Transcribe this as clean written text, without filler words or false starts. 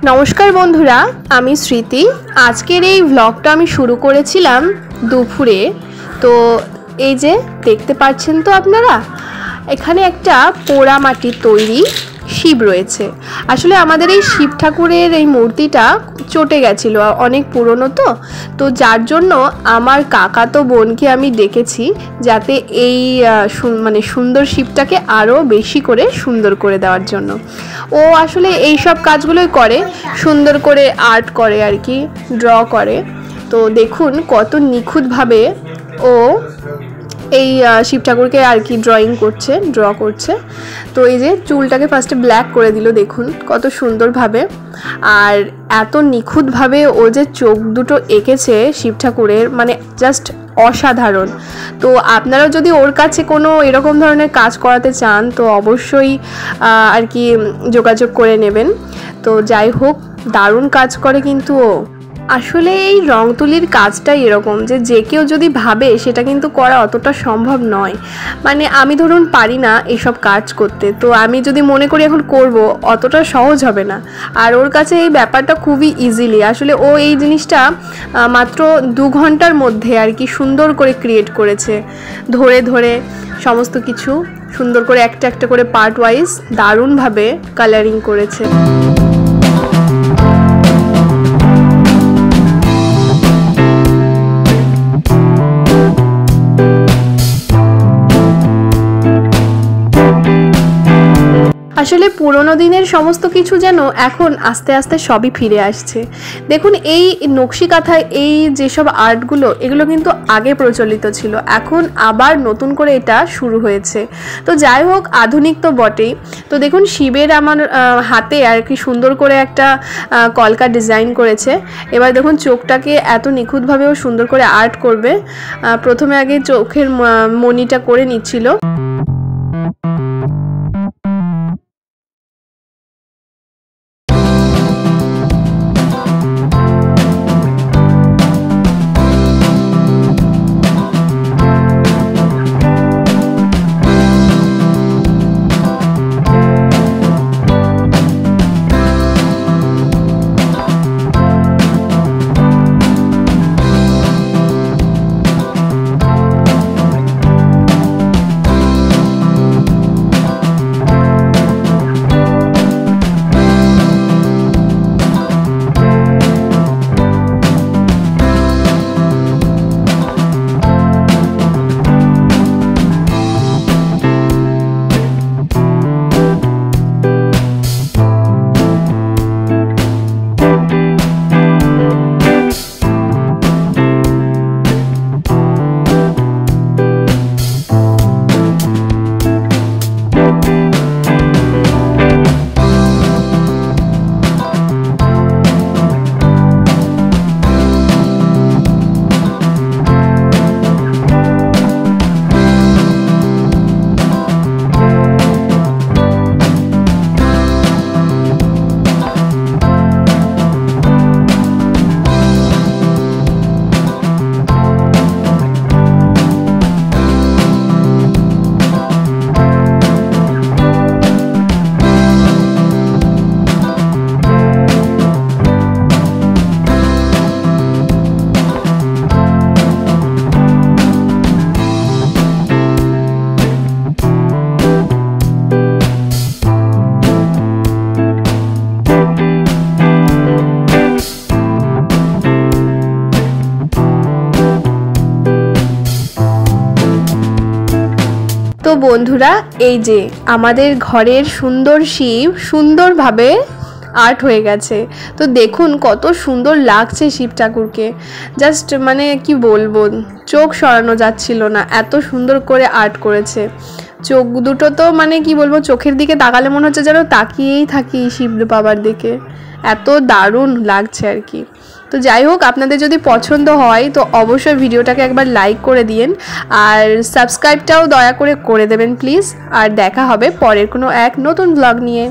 नमस्कार बंधुरा आमी स्मृति। आजकेर এই ব্লগটা আমি শুরু করেছিলাম দুপুরে। তো এই যে দেখতে পাচ্ছেন তো আপনারা, এখানে একটা পোড়া মাটির তৈরি শিব রয়েছে। আসলে আমাদের এই শিব ঠাকুরের এই মূর্তিটা চটে গেছিল, অনেক পুরনো তো যার জন্য আমার কাকাতো বোনকে আমি ডেকেছি যাতে এই মানে সুন্দর শিবটাকে আরও বেশি করে সুন্দর করে দেওয়ার জন্য। ও আসলে এই সব কাজগুলোই করে, সুন্দর করে আর্ট করে আর কি, ড্র করে। তো দেখুন কত নিখুঁতভাবে ও এই শিব ঠাকুরকে আর কি ড্র করছে। তো এই যে চুলটাকে ফার্স্টে ব্ল্যাক করে দিল, দেখুন কত সুন্দরভাবে, আর এত নিখুঁতভাবে ও যে চোখ দুটো এঁকেছে শিব ঠাকুরের, মানে জাস্ট অসাধারণ। তো আপনারাও যদি ওর কাছে কোনো এরকম ধরনের কাজ করাতে চান তো অবশ্যই আর কি যোগাযোগ করে নেবেন। তো যাই হোক, দারুণ কাজ করে কিন্তু ও। আসলে এই রং তুলির কাজটা এরকম যে কেউ যদি ভাবে সেটা কিন্তু করা অতটা সম্ভব নয়। মানে আমি ধরুন পারি না এসব কাজ করতে, তো আমি যদি মনে করি এখন করব, অতটা সহজ হবে না। আর ওর কাছে এই ব্যাপারটা খুবই ইজিলি, আসলে ও এই জিনিসটা মাত্র 2 ঘন্টার মধ্যে আর কি সুন্দর করে ক্রিয়েট করেছে। ধরে ধরে সমস্ত কিছু সুন্দর করে একটা একটা করে পার্ট ওয়াইজ দারুণভাবে কালারিং করেছে। আসলে পুরনো দিনের সমস্ত কিছু যেন এখন আস্তে আস্তে সবই ফিরে আসছে। দেখুন এই নকশি কাঁথায় এই যেসব আর্টগুলো, এগুলো কিন্তু আগে প্রচলিত ছিল, এখন আবার নতুন করে এটা শুরু হয়েছে। তো যাই হোক, আধুনিক তো বটেই। তো দেখুন শিবের আমার হাতে আর কি সুন্দর করে একটা কলকা ডিজাইন করেছে। এবার দেখুন চোখটাকে এত নিখুঁতভাবেও সুন্দর করে আর্ট করবে। প্রথমে আগে চোখের মণিটা করে নিচ্ছিল। তো বন্ধুরা, এই যে আমাদের ঘরের সুন্দর শিব সুন্দরভাবে আর্ট হয়ে গেছে। তো দেখুন কত সুন্দর লাগছে শিব ঠাকুরকে, জাস্ট মানে কি বলবো, চোখ সরানো যাচ্ছিল না, এত সুন্দর করে আর্ট করেছে। চোখ দুটো তো মানে কি বলবো, চোখের দিকে তাকালে মনে হচ্ছে যেন তাকিয়েই থাকি শিব বাবার দিকে, এত দারুণ লাগছে আর কি। তো যাই হোক, আপনাদের যদি পছন্দ হয় তো অবশ্যই ভিডিওটাকে একবার লাইক করে দিন, আর সাবস্ক্রাইবটাও দয়া করে দেবেন প্লিজ। আর দেখা হবে পরের কোনো এক নতুন ব্লগ নিয়ে।